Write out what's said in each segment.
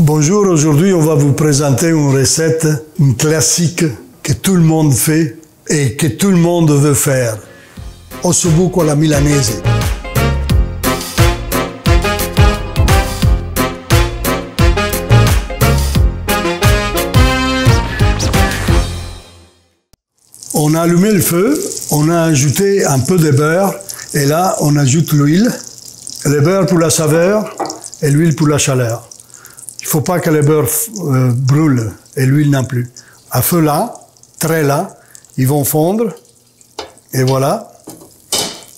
Bonjour, aujourd'hui on va vous présenter une recette, une classique que tout le monde fait et que tout le monde veut faire. Ossobuco alla milanese. On a allumé le feu, on a ajouté un peu de beurre et là on ajoute l'huile. Le beurre pour la saveur et l'huile pour la chaleur. Il ne faut pas que le beurre brûle et l'huile non plus. À feu là, très là, ils vont fondre. Et voilà.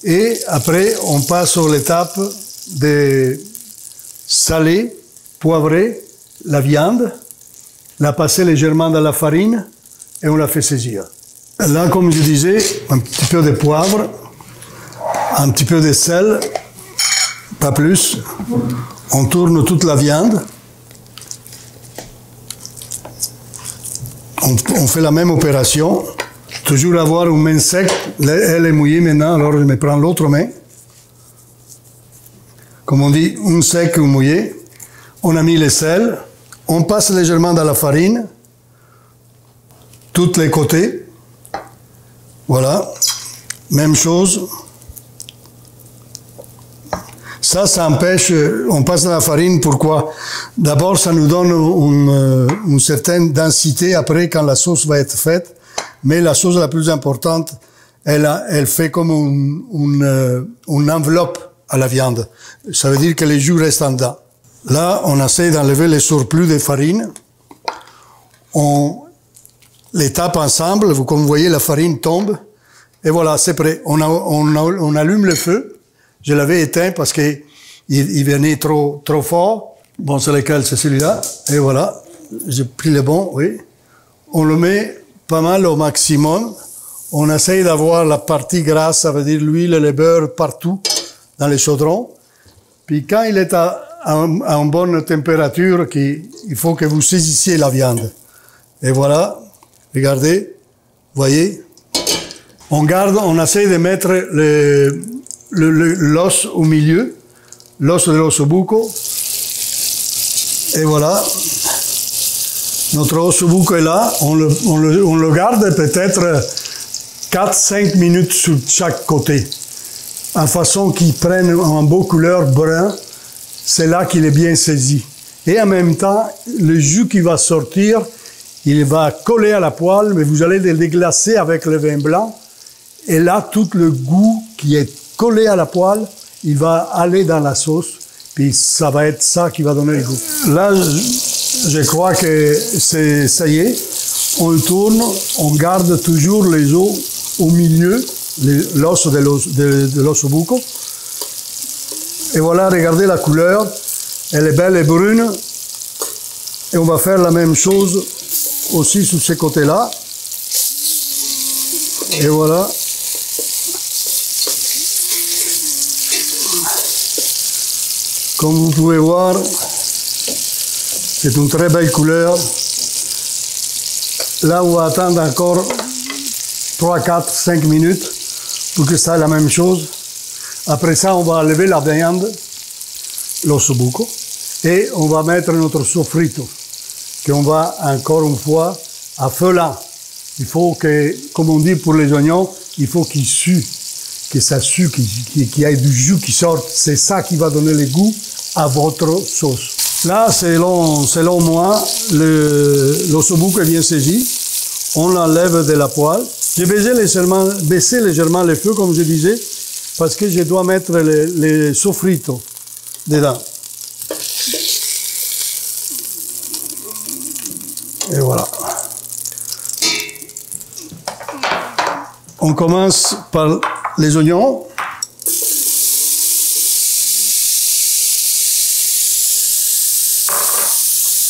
Et après, on passe sur l'étape de saler, poivrer la viande, la passer légèrement dans la farine et on la fait saisir. Là, comme je disais, un petit peu de poivre, un petit peu de sel, pas plus. On tourne toute la viande. On fait la même opération. Toujours avoir une main sec. Elle est mouillée maintenant, alors je me prends l'autre main. Comme on dit, une sec, une mouillée. On a mis le sel. On passe légèrement dans la farine. Tous les côtés. Voilà. Même chose. Ça empêche, on passe dans la farine, pourquoi? D'abord, ça nous donne une certaine densité après quand la sauce va être faite, mais la chose la plus importante, elle fait comme une enveloppe à la viande. Ça veut dire que les jus restent en dedans. Là, on essaie d'enlever les surplus de farine. On les tape ensemble, comme vous voyez, la farine tombe, et voilà, c'est prêt. On allume le feu. Je l'avais éteint parce qu'il venait trop fort. Bon, c'est lequel? C'est celui-là. Et voilà, j'ai pris le bon, oui. On le met pas mal au maximum. On essaye d'avoir la partie grasse, ça veut dire l'huile et le beurre partout dans les chaudrons. Puis quand il est à une bonne température, il faut que vous saisissiez la viande. Et voilà, regardez, voyez. On essaye de mettre l'os au milieu, l'os de l'ossobuco. Et voilà, notre ossobuco est là. On le garde peut-être 4-5 minutes sur chaque côté, en façon qu'il prenne un beau couleur brun. C'est là qu'il est bien saisi. Et en même temps, le jus qui va sortir, il va coller à la poêle, mais vous allez le déglacer avec le vin blanc. Et là, tout le goût qui est collé à la poêle, il va aller dans la sauce, puis ça va être ça qui va donner le goût. Là, je crois que ça y est, on le tourne, on garde toujours les os au milieu, l'os de l'ossobuco. Et voilà, regardez la couleur, elle est belle et brune. Et on va faire la même chose aussi sur ces côtés-là. Et voilà. Comme vous pouvez voir, c'est une très belle couleur. Là, on va attendre encore 3, 4, 5 minutes pour que ça ait la même chose. Après ça, on va enlever la viande, l'ossobuco, et on va mettre notre sofrito, qu'on va encore une fois à feu lent. Il faut que, comme on dit pour les oignons, il faut qu'ils suent. Que ça sue, qu'il y ait du jus qui sorte. C'est ça qui va donner le goût à votre sauce. Là, selon moi, l'ossobuco est bien saisi. On l'enlève de la poêle. J'ai baissé légèrement le feu, comme je disais, parce que je dois mettre les sofrito dedans. Et voilà. On commence par les oignons.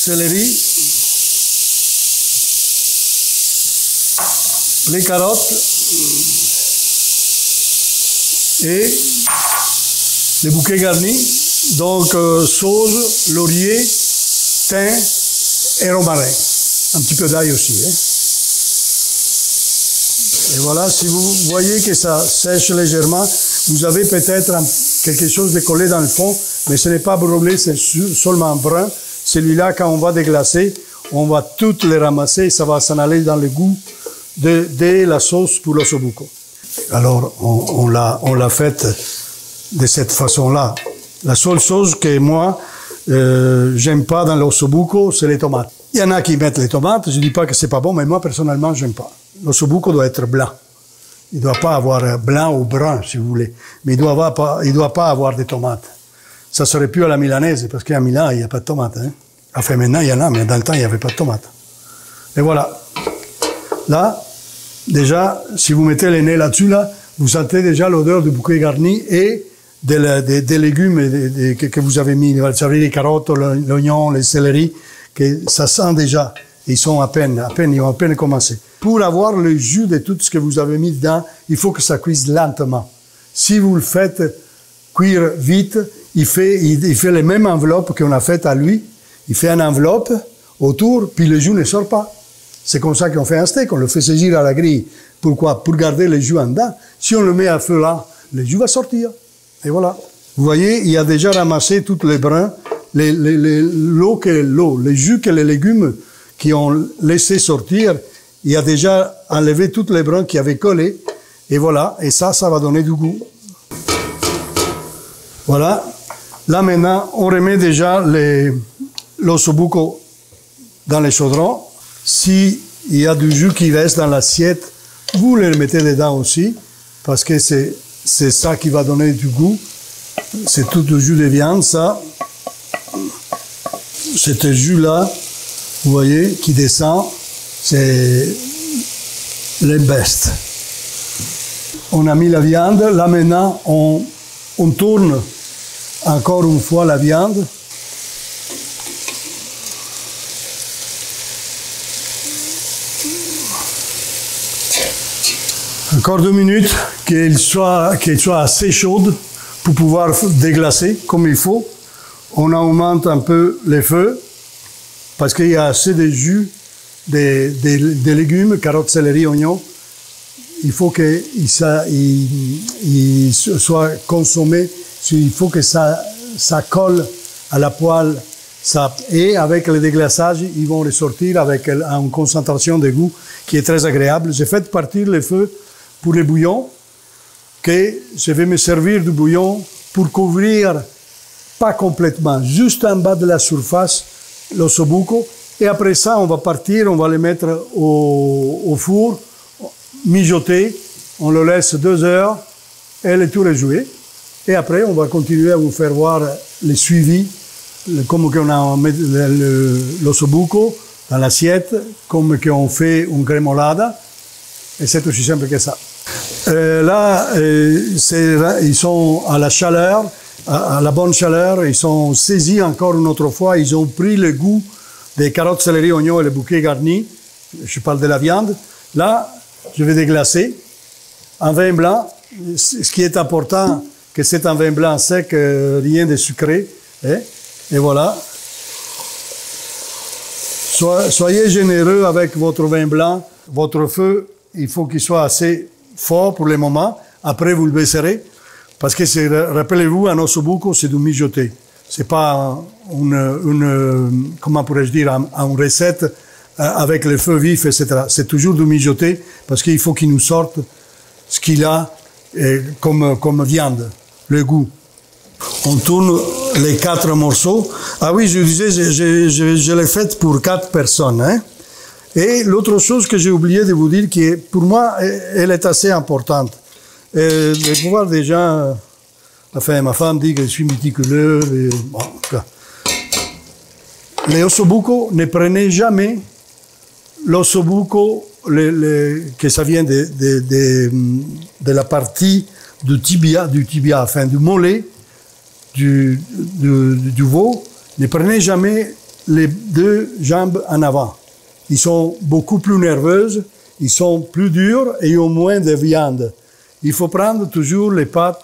Céleri. Les carottes. Et les bouquets garnis. Donc, sauge, laurier, thym et romarin. Un petit peu d'ail aussi. Hein. Et voilà, si vous voyez que ça sèche légèrement, vous avez peut-être quelque chose de collé dans le fond, mais ce n'est pas brûlé, c'est seulement brun. celui-là, quand on va déglacer, on va toutes les ramasser, ça va s'en aller dans le goût de la sauce pour l'ossobuco. Alors, on l'a faite de cette façon-là. La seule chose que moi, j'aime pas dans l'ossobuco, c'est les tomates. Il y en a qui mettent les tomates, je dis pas que c'est pas bon, mais moi, personnellement, j'aime pas. L'ossobuco doit être blanc. Il doit pas avoir blanc ou brun, si vous voulez. Mais il doit pas avoir des tomates. Ça serait plus à la milanaise, parce qu'à Milan, il n'y a pas de tomates, hein. Enfin, maintenant, il y en a, mais dans le temps, il n'y avait pas de tomates. Et voilà. Là, déjà, si vous mettez le nez là-dessus, là, vous sentez déjà l'odeur du bouquet garni et des légumes que vous avez mis. Vous savez, les carottes, l'oignon, les céleri, que ça sent déjà. Ils sont ils ont à peine commencé. Pour avoir le jus de tout ce que vous avez mis dedans, il faut que ça cuise lentement. Si vous le faites cuire vite, il fait les mêmes enveloppes qu'on a faites à lui. Il fait une enveloppe autour, puis le jus ne sort pas. C'est comme ça qu'on fait un steak, on le fait saisir à la grille. Pourquoi? Pour garder le jus en dedans. Si on le met à feu là, le jus va sortir. Et voilà. Vous voyez, il a déjà ramassé tous les brins, l'eau, les jus que les légumes qui ont laissé sortir, il a déjà enlevé tous les brins qui avaient collé. Et voilà. Et ça va donner du goût. Voilà. Là maintenant, on remet déjà l'ossobuco dans les chaudrons. S'il y a du jus qui reste dans l'assiette, vous le mettez dedans aussi, parce que c'est ça qui va donner du goût. C'est tout le jus de viande, ça. Ce jus-là, vous voyez, qui descend, c'est le best. On a mis la viande, là maintenant, on tourne encore une fois la viande. Encore 2 minutes, qu'elle soit assez chaude pour pouvoir déglacer comme il faut. On augmente un peu les feux parce qu'il y a assez de jus des légumes, carottes, céleri, oignons. Il faut qu'il soit consommé, il faut que ça colle à la poêle. Et avec le déglaçage, ils vont ressortir avec une concentration de goût qui est très agréable. J'ai fait partir le feu pour le bouillon, que je vais me servir du bouillon pour couvrir, pas complètement, juste en bas de la surface, l'ossobuco. Et après ça, on va partir, on va le mettre au four, mijoter, on le laisse 2 heures, et le tour est joué. Et après, on va continuer à vous faire voir le suivi, comme on a mis l'ossobuco dans l'assiette, comme on fait une crémolada, et c'est aussi simple que ça. Là, ils sont à la chaleur, à la bonne chaleur, ils sont saisis encore une autre fois, ils ont pris le goût des carottes, céleri, oignons et le bouquet garni. Je parle de la viande. Là, je vais déglacer en vin blanc. Ce qui est important, que c'est un vin blanc sec, rien de sucré. Et voilà. Soyez généreux avec votre vin blanc. Votre feu, il faut qu'il soit assez fort pour le moment. Après, vous le baisserez. Parce que, rappelez-vous, un ossobuco, c'est du mijoter. C'est pas comment pourrais-je dire, une recette avec le feu vif, etc. C'est toujours du mijoter parce qu'il faut qu'il nous sorte ce qu'il a comme viande, le goût. On tourne les 4 morceaux. Ah oui, je disais, je l'ai fait pour 4 personnes. Hein? Et l'autre chose que j'ai oublié de vous dire, qui est, pour moi, elle est assez importante. De pouvoir déjà... Enfin, ma femme dit que je suis méticuleux. Bon, les ossobuco, ne prenez jamais l'ossobuco, que ça vient de la partie du tibia, enfin du mollet, du veau. Ne prenez jamais les 2 jambes en avant. Ils sont beaucoup plus nerveuses, ils sont plus durs et ils ont moins de viande. Il faut prendre toujours les pattes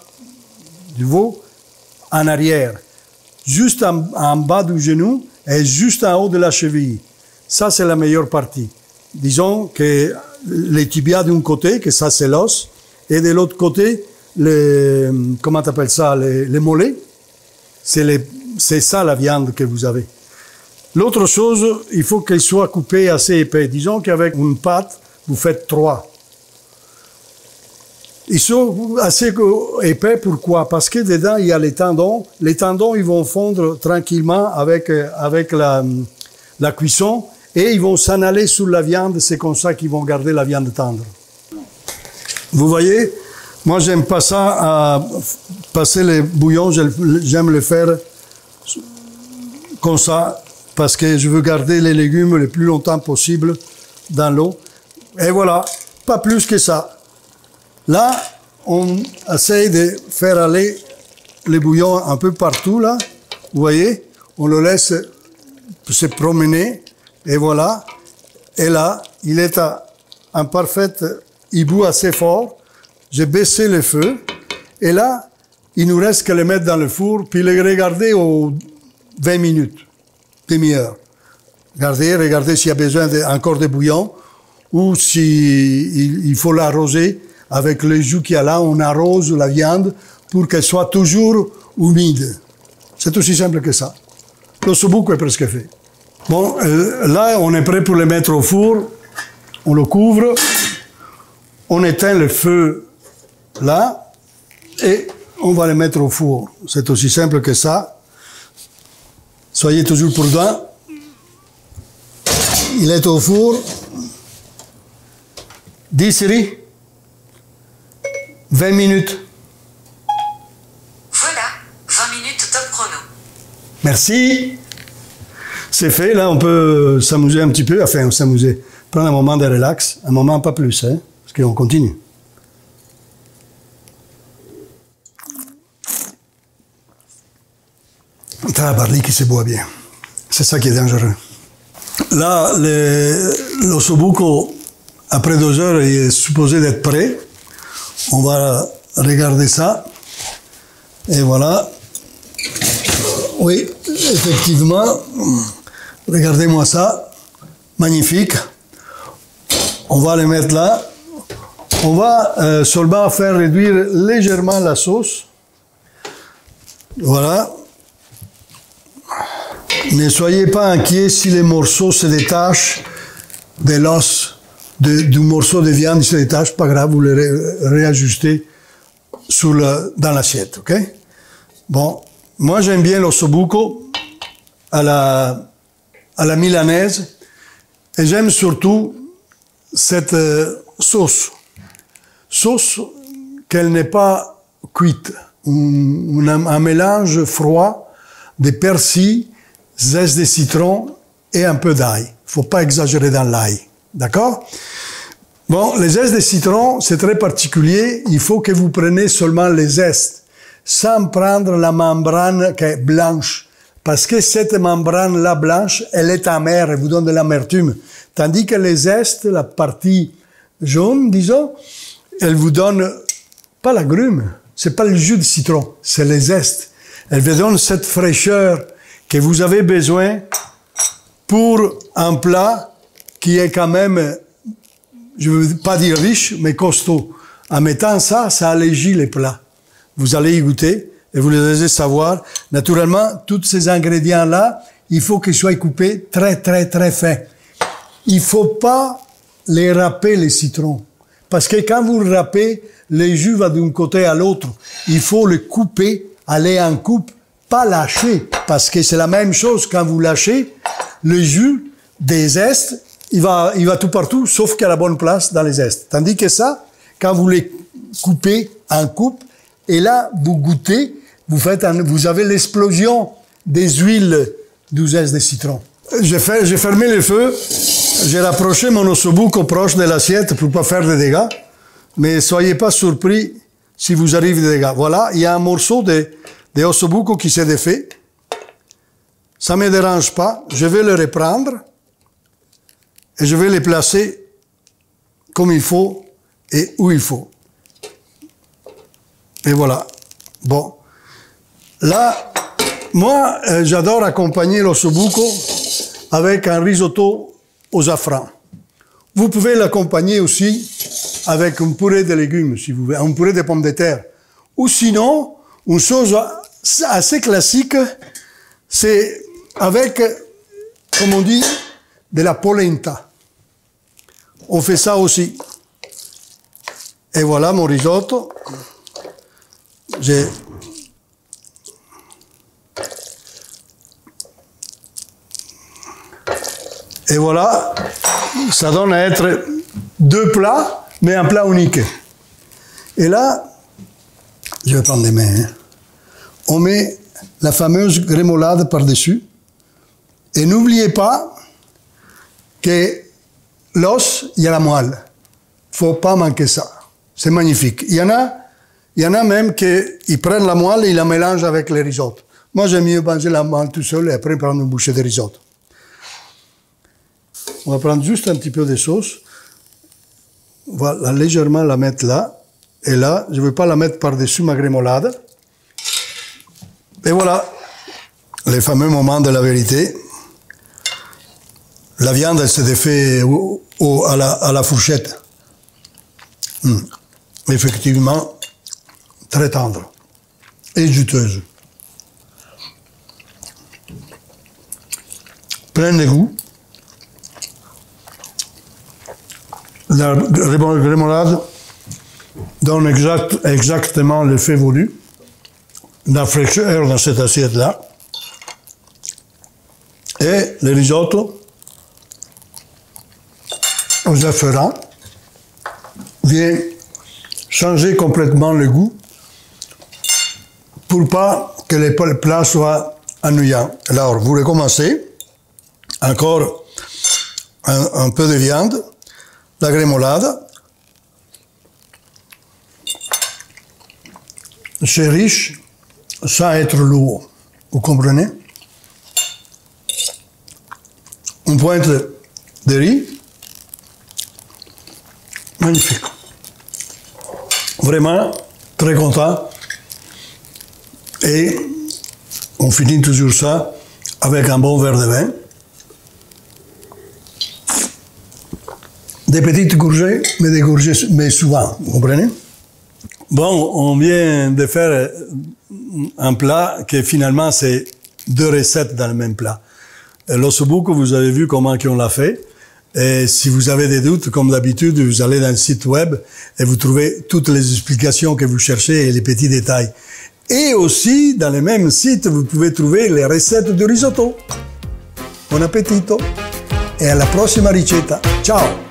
du veau en arrière, juste en bas du genou et juste en haut de la cheville. Ça, c'est la meilleure partie. Disons que les tibias d'un côté, que ça, c'est l'os, et de l'autre côté, comment t'appelles ça, les mollets, c'est ça la viande que vous avez. L'autre chose, il faut qu'il soit coupé assez épais. Disons qu'avec une pâte, vous faites 3. Ils sont assez épais, pourquoi? Parce que dedans, il y a les tendons. Les tendons, ils vont fondre tranquillement avec la cuisson et ils vont s'en aller sur la viande. C'est comme ça qu'ils vont garder la viande tendre. Vous voyez, moi, j'aime pas ça à passer les bouillons. J'aime le faire comme ça parce que je veux garder les légumes le plus longtemps possible dans l'eau. Et voilà, pas plus que ça. Là, on essaye de faire aller les bouillons un peu partout, là. Vous voyez, on le laisse se promener, et voilà. Et là, il est à un parfait hibou assez fort. J'ai baissé le feu, et là, il nous reste qu'à le mettre dans le four, puis le regarder aux 20 minutes, demi-heure. Regardez s'il y a besoin encore de bouillon, ou s'il faut l'arroser. Avec le jus qu'il y a là, on arrose la viande pour qu'elle soit toujours humide. C'est aussi simple que ça. L'ossobuco est presque fait. Bon, là, on est prêt pour le mettre au four. On le couvre. On éteint le feu là. Et on va le mettre au four. C'est aussi simple que ça. Soyez toujours prudents. Il est au four. 10 séries. 20 minutes. Voilà, 20 minutes top chrono. Merci. C'est fait, là on peut s'amuser un petit peu, enfin s'amuser, prendre un moment de relax, un moment pas plus, hein, parce qu'on continue. T'as la barrique qui se boit bien. C'est ça qui est dangereux. Là, l'ossobuco, après 2 heures, il est supposé d'être prêt. On va regarder ça. Et voilà. Oui, effectivement. Regardez-moi ça. Magnifique. On va le mettre là. On va seulement faire réduire légèrement la sauce. Voilà. Ne soyez pas inquiets si les morceaux se détachent de l'os. Du morceau de viande, il se détache, pas grave, vous le réajustez dans l'assiette, ok? Bon, moi j'aime bien l'ossobuco à la milanaise et j'aime surtout cette sauce. Sauce qu'elle n'est pas cuite, un mélange froid de persil, zeste de citron et un peu d'ail. Il ne faut pas exagérer dans l'ail. D'accord? Bon, les zestes de citron, c'est très particulier. Il faut que vous preniez seulement les zestes, sans prendre la membrane qui est blanche. Parce que cette membrane-là blanche, elle est amère, elle vous donne de l'amertume. Tandis que les zestes, la partie jaune, disons, elle vous donne pas l'agrume, c'est pas le jus de citron, c'est les zestes. Elle vous donne cette fraîcheur que vous avez besoin pour un plat qui est quand même, je ne veux pas dire riche, mais costaud. En mettant ça, ça allégit les plats. Vous allez y goûter et vous allez savoir. Naturellement, tous ces ingrédients-là, il faut qu'ils soient coupés très, très, très fins. Il ne faut pas les râper, les citrons. Parce que quand vous le râpez, le jus va d'un côté à l'autre. Il faut le couper, aller en coupe, pas lâcher. Parce que c'est la même chose quand vous lâchez, le jus des zestes, il va tout partout, sauf qu'à la bonne place dans les zestes. Tandis que ça, quand vous les coupez en coupe, et là, vous goûtez, vous avez l'explosion des huiles du zeste de citron. J'ai fermé le feu, j'ai rapproché mon ossobuco proche de l'assiette pour pas faire de dégâts, mais soyez pas surpris si vous arrivez des dégâts. Voilà, il y a un morceau de ossobuco qui s'est défait. Ça me dérange pas, je vais le reprendre. Et je vais les placer comme il faut et où il faut. Et voilà. Bon. Là, moi, j'adore accompagner l'ossobuco avec un risotto au safran. Vous pouvez l'accompagner aussi avec un purée de légumes, si vous voulez, un purée de pommes de terre. Ou sinon, une chose assez classique, c'est avec comme on dit, de la polenta. On fait ça aussi. Et voilà mon risotto. Et voilà, ça donne à être 2 plats, mais un plat unique. Et là, je vais prendre les mains. Hein. On met la fameuse grémolade par-dessus. Et n'oubliez pas que l'os, il y a la moelle. Il ne faut pas manquer ça. C'est magnifique. Il y en a même qui prennent la moelle et ils la mélangent avec les risottos. Moi, j'aime mieux manger la moelle tout seul et après prendre une bouchée de risotto. On va prendre juste un petit peu de sauce. On va légèrement la mettre là. Et là, je ne veux pas la mettre par-dessus ma grémolade. Et voilà, les fameux moments de la vérité. La viande, elle se défait à la fourchette. Effectivement, très tendre et juteuse. Plein de goût. La grémolade donne exactement l'effet voulu. La fraîcheur dans cette assiette-là. Et le risotto aux zafferans vient changer complètement le goût pour pas que les plats soient ennuyants. Alors, vous recommencez. Encore un peu de viande, la grémolade. C'est riche sans être lourd. Vous comprenez? Une pointe de riz. Magnifique. Vraiment très content. Et on finit toujours ça avec un bon verre de vin. Des petites courgettes, mais des courgettes, mais souvent, vous comprenez? Bon, on vient de faire un plat qui finalement c'est 2 recettes dans le même plat. L'ossobuco, vous avez vu comment on l'a fait. Et si vous avez des doutes, comme d'habitude, vous allez dans le site web et vous trouvez toutes les explications que vous cherchez et les petits détails. Et aussi, dans le même site, vous pouvez trouver les recettes de risotto. Buon appetito et à la prossima ricetta. Ciao!